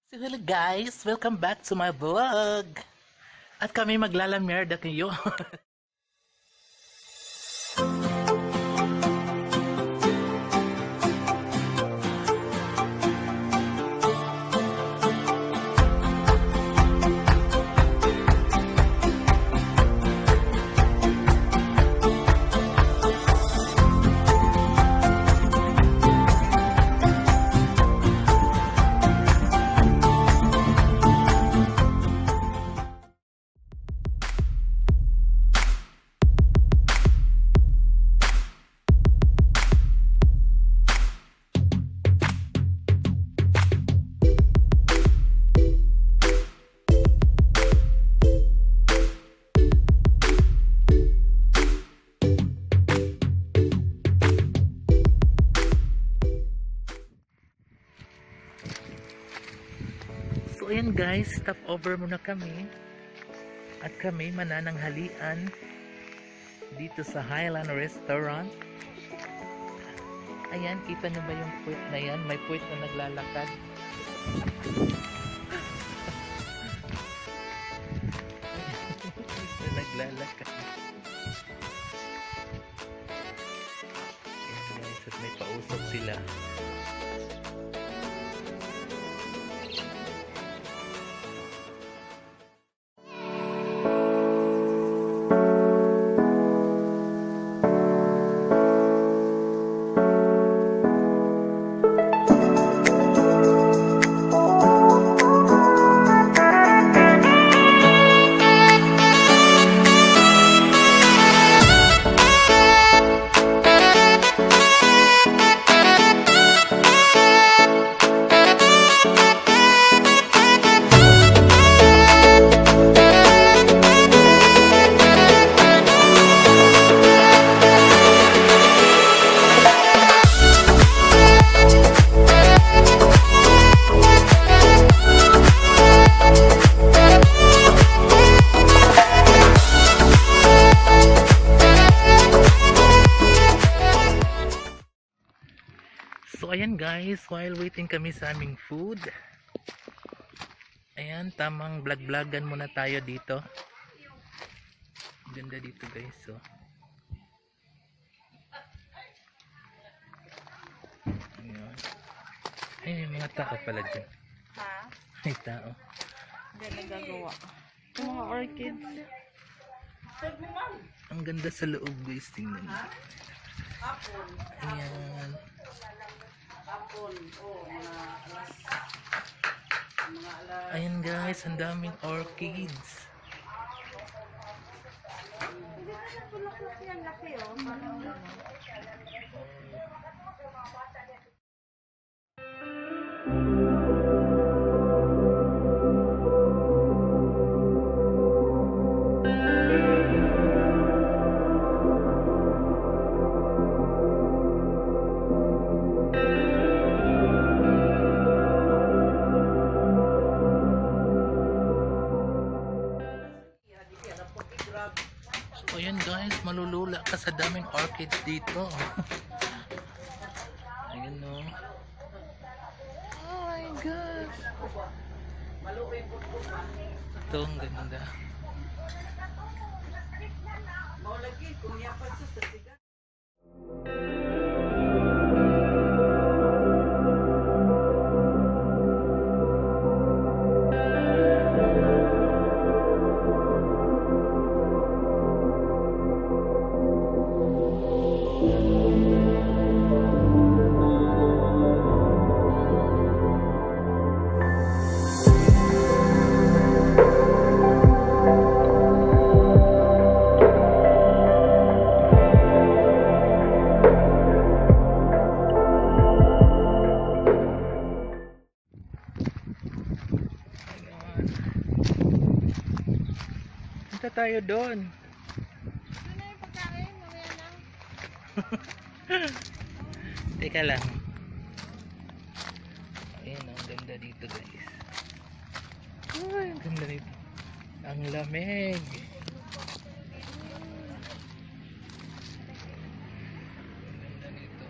So hello guys, welcome back to my vlog. At kami maglalamerda kayo. So ayan guys, stop over muna kami. At kami manananghalian dito sa Highland Restaurant. Ayan, kita nyo ba yung puwet na yan? May puwet na naglalakad. Na naglalakad. Ayan guys, at may pausok sila. So ayan guys, while waiting kami sa aming food, ayan, tamang vlog-vlogan muna tayo dito. Ganda dito guys, so ayan. Ay, may mga tao pala dyan. Ha? May tao. Hindi nagagawa. Yung mga orchids. Ang ganda sa loob guys, tingnan nyo. Ayan. Ayan guys, ang daming orchids. So ayan guys, malulula ka sa daming orchids dito. Ayan o. Oh my gosh. Ito ang ganda. Punta tayo doon. Doon na yung pagkain. Mamaya lang. Teka lang. Ayan, ang ganda dito guys. Ay, ang ganda dito. Ang lamig. Ang ganda dito.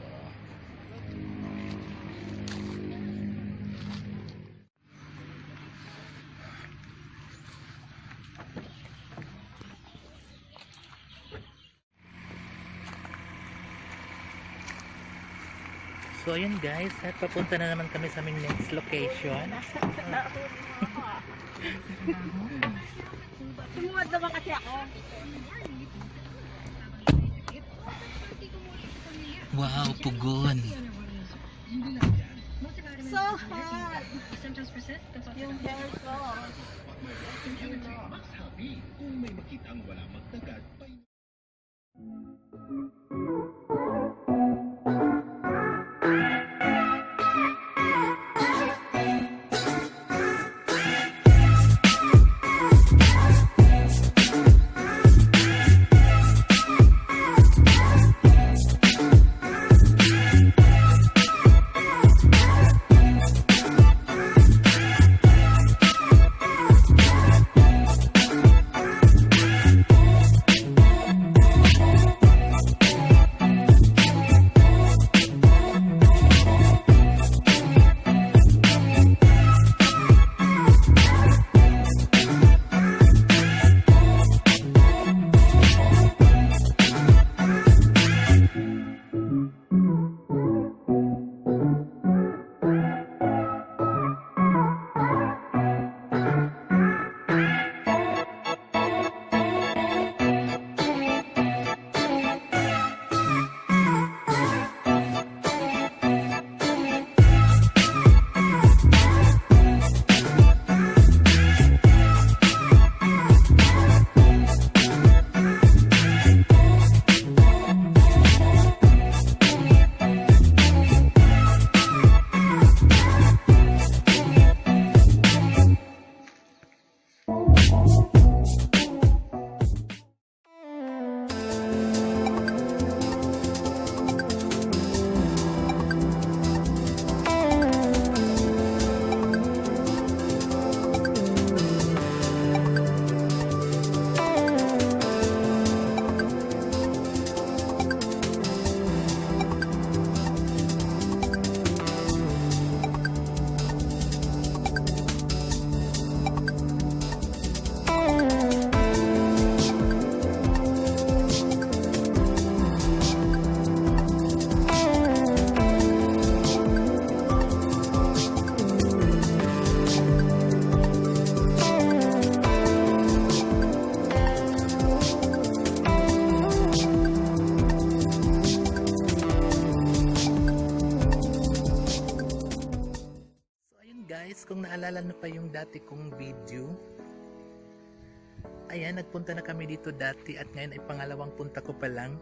So ayun guys, at papunta na naman kami sa aming next location. Tumuwad naman kasi ako. Wow, pugon. So hot. Yung hair ko. Guys, kung naalala na pa yung dati kong video, ayan, nagpunta na kami dito dati at ngayon ay pangalawang punta ko pa lang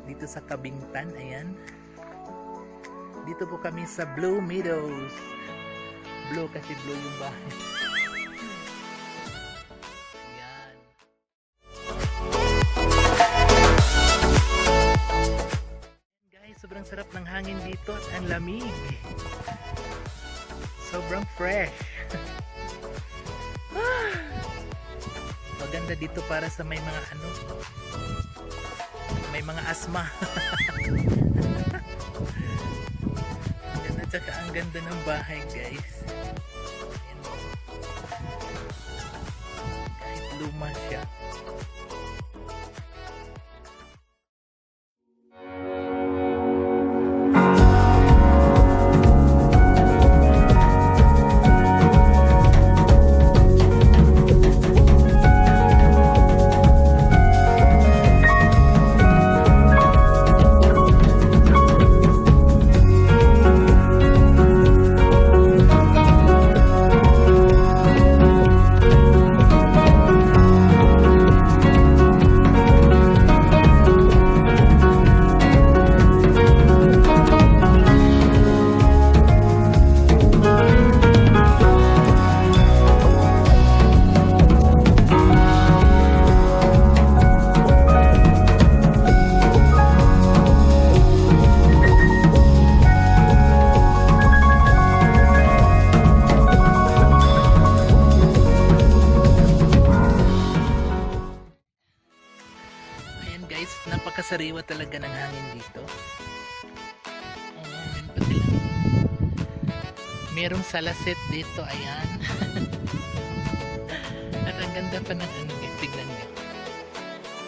dito sa Kabingtan. Ayan, dito po kami sa Blue Meadows. Blue kasi blue yung bahay. Ayan guys, sobrang sarap ng hangin dito at ang lamig. Sobrang fresh. Maganda dito para sa may mga may mga asma. At saka ang ganda ng bahay guys. Ayan. Kahit luma siya. Napakasariwa talaga ng hangin dito. Ayan, pati lang. Merong salaset dito, ayan. At ang ganda pa ng tignan nyo.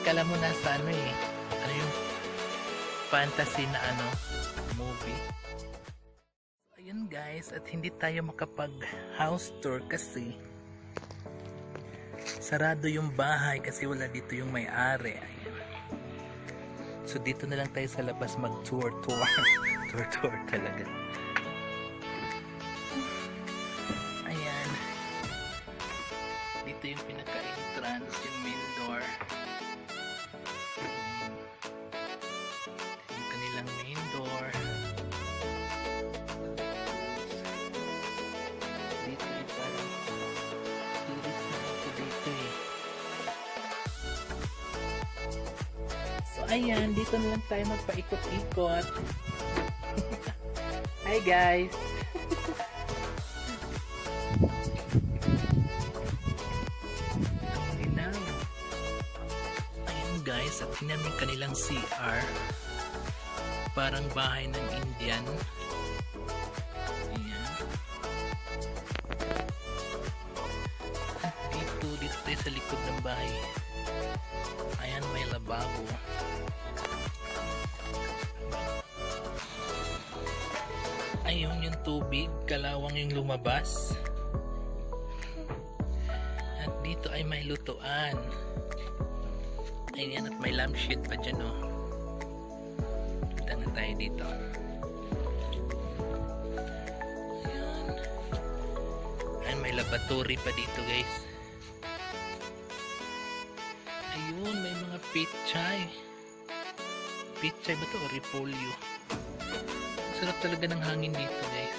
Kala mo nasa ano yung fantasy na movie. guys, at hindi tayo makapag house tour kasi sarado yung bahay kasi wala dito yung may-ari. Ayan. So dito na lang tayo sa labas mag tour tour talaga. Ayan, dito yung pinaka entrance, yung main door, yung kanilang main door. Dito yung parang tourist na ako dito eh. So ayan, dito na lang tayo magpaikot-ikot. Hi guys! Ang linaw. Ayan guys, at namin kanilang CR. Parang bahay ng Indian. Ayan. At dito tayo sa likod ng bahay. Ayan, may lababo. Ayun yung tubig, kalawang yung lumabas. At dito ay may lutuan. Ayan, at may lampshade pa dyan oh. Punta na tayo dito. Ayan. Ayan, may laboratory pa dito guys. Ayun, may mga pichay. Pichay ba ito o repolyo? Sarap talaga ng hangin dito guys.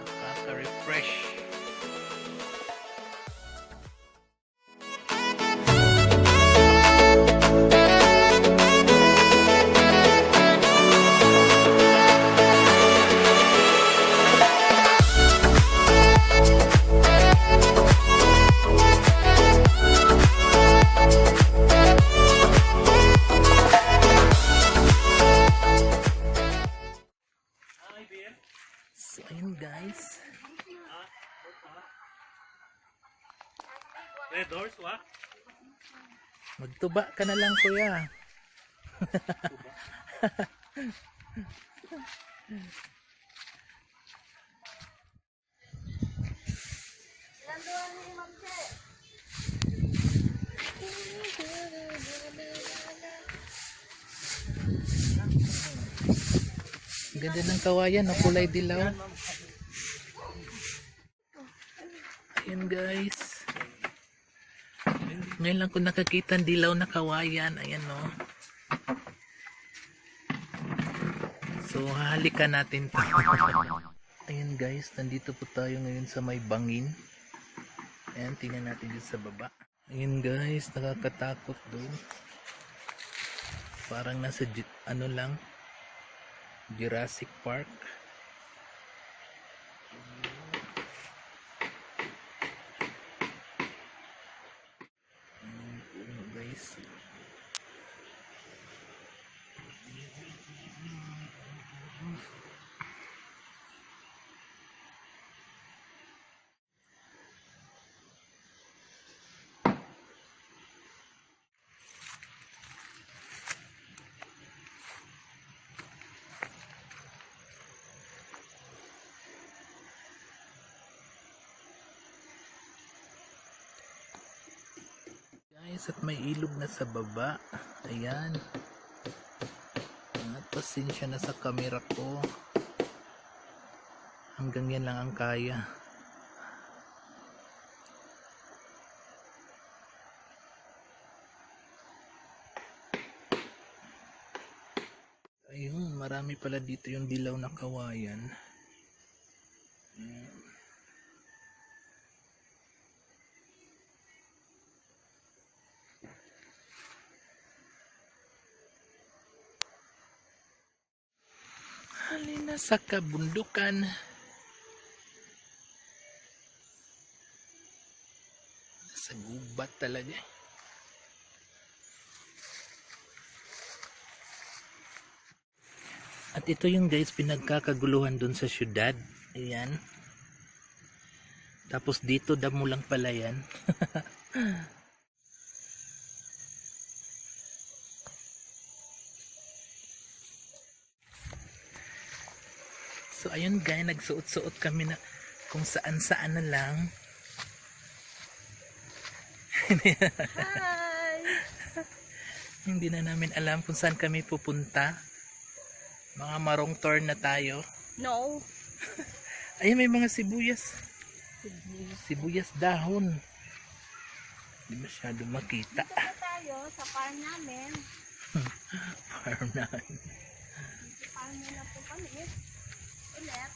Nakaka-refresh. So ayun guys, magtuba ka na lang kuya. Ganda ng kawayan, no? Kulay dilaw. Ayan guys, ngayon lang ko nakakita ng dilaw na kawayan. Ayan no. So hahalikan natin to. Ayan guys, nandito po tayo ngayon sa may bangin. Ayan, tingnan natin dito sa baba. Ayan guys, nakakatakot doon. Parang nasa ano lang, Jurassic Park. Guys, at may ilog na sa baba. Ayan. At pasensya na sa camera ko. Hanggang yan lang ang kaya. Ayun, marami pala dito yung dilaw na kawayan. Ayan. Halina sa kabundukan. Sa gubat talaga. At ito yung guys pinagkakaguluhan dun sa syudad. Ayan. Tapos dito damo lang pala yan. So ayun guys, nagsuot-suot kami na kung saan-saan na lang. Hi! Hindi na namin alam kung saan kami pupunta. Mga marong turn na tayo. No. Ayun, may mga sibuyas. Sibuyas dahon. Hindi masyado makita. Dito po tayo sa farm namin. Farm namin. Farm na po kami. Ulit.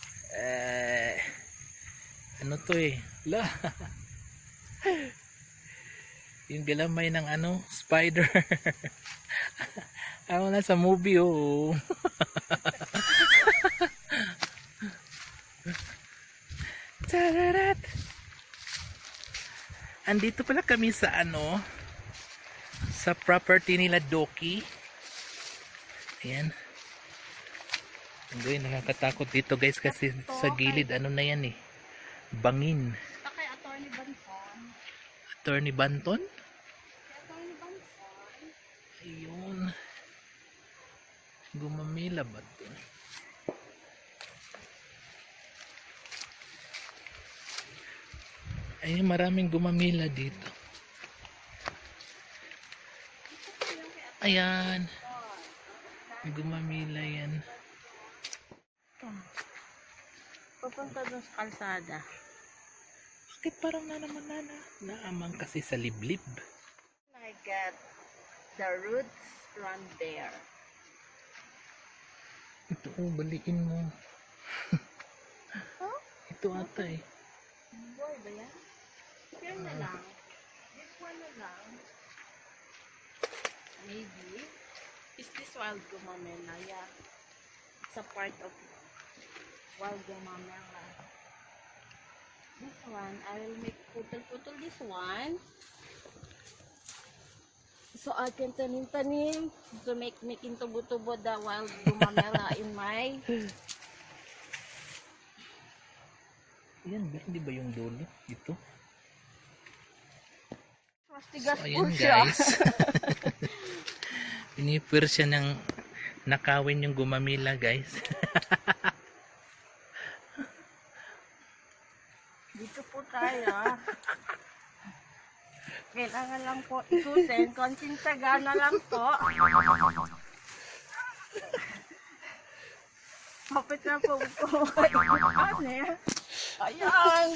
Ano to eh? La. Yung galamay ng ano, spider. Ako na sa movie oh. Tararat. Andito pala kami sa ano, sa property nila Doki. Ayan. Hindi, nakakatakot dito guys kasi sa gilid ano na yan eh. Bangin. Ito kay Atty. Banson. Attorney Banton? Kay Atty. Banson. Ayun. Gumamila ba ito? Ayun, maraming gumamila dito. Ayan. Gumamila yan. Pupunta dun sa kalsada. Bakit parang na naman naamang kasi sa liblib? I got the roots run there. Ito, oh, balikin mo. Huh? Ito ata eh. Boy ba yan? Here na lang. This one na lang. Maybe. Is this wild gumamela? Yeah. It's a part of wild gumamela. This one, I will make putol-putol this one. So I can tanim-tanim to make into tubo the wild gumamela in my... Ayan, hindi ba yung dulo? Ito? Mas tigas So, po ayan siya. guys. Pinipir siya ng nakawin yung gumamila guys. Dito po tayo. Kailangan lang po ikutin. Konting taga na lang po. Kapit na po po. Ayan.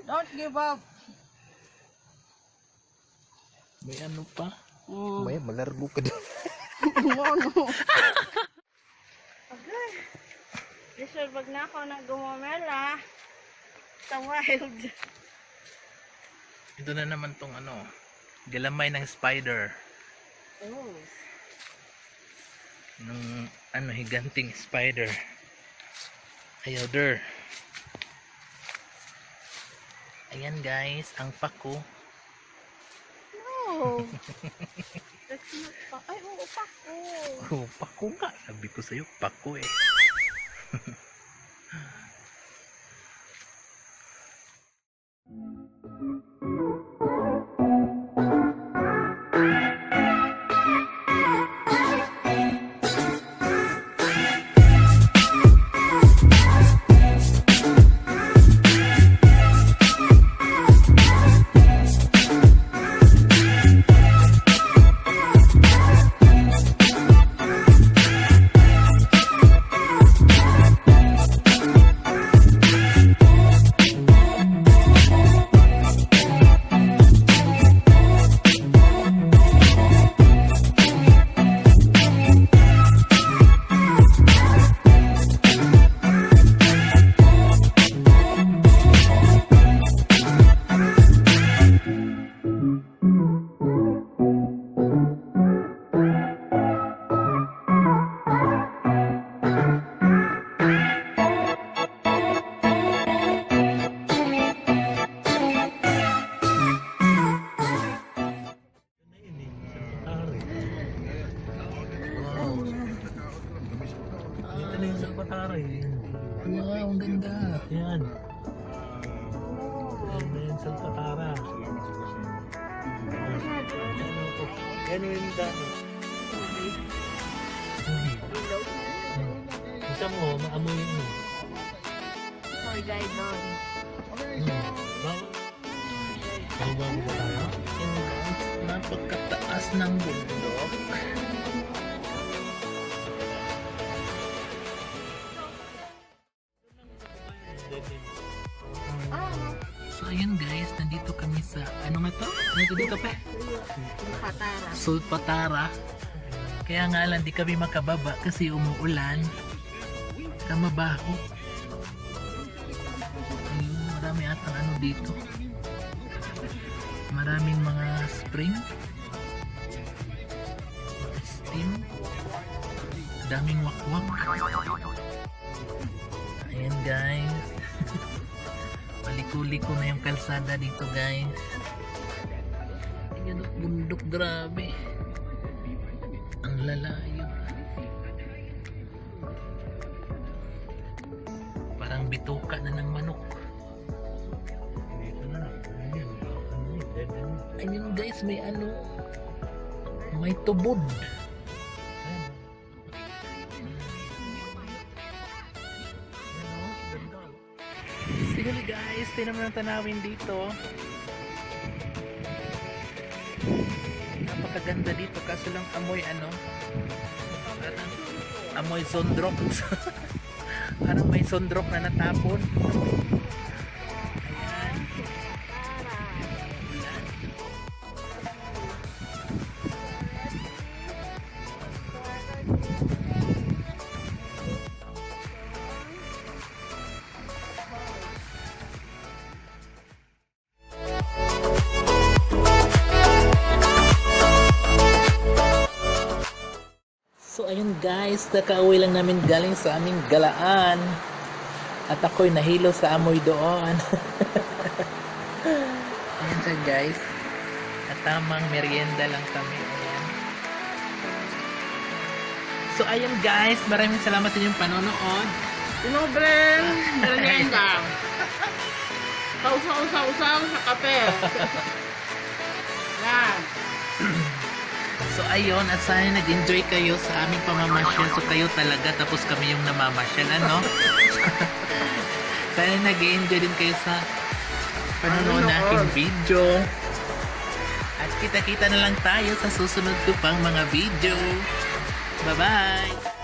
Don't give up. May ano pa? Mm. May malargo ka din. Ano? Okay. Listen, wag na ako na gumamela. Sa wild. Ito na naman tong ano, galamay ng spider. Oh. Nung ano, higanting spider. Ayaw der. Ayan guys, ang pako. No. That's not pa. Ay, oo, pako. Oh, pako nga. Sabi ko sa'yo, pako eh. Wow, ang ganda. Yan. Yan na yung Salpatara. Yan yung dano. Isa mo, maamoy mo. tour guide doon. Bawa mo ba tayo? Yun guys, napagkataas ng bundok. So ayun guys, nandito kami sa, ano nga to? Ano dito pa? Patara. Sulfatara. Kaya nga lang di kami makababa kasi umuulan. Kamabaho. Ayun, marami atang ano dito. Maraming mga spring. Mga steam. Daming wakwak. Ayan guys. Paliko-liko na yung kalsada dito guys. Ayan, bundok, grabe. Ang lalayo. Parang bituka na ng manok. Dito na. Ayun. Ano yun? Dead end. Ayun guys, may ano. May tubod. Ayun. Ayun, oh. Ganda, oh. Sige guys, tinan mo ng tanawin dito. Napakaganda dito kaso lang amoy ano. Parang amoy sondrok. Parang may sondrok na natapon. Ayan. Ulan. So ayun guys, nakauwi lang namin galing sa aming galaan. At ako'y nahilo sa amoy doon. Ayan siya guys. At tamang merienda lang kami. Ayan. So ayun guys, maraming salamat sa inyong panonood. Sinobreng merienda. Sausaw-sausaw sa kape. Yan. So ayun, at sana nag-enjoy kayo sa aming pamamasyal. So kayo talaga, tapos kami yung namamasyal, ano? Sana nag-enjoy din kayo sa panonood nating video. At kita-kita na lang tayo sa susunod ko pang mga video. Bye-bye!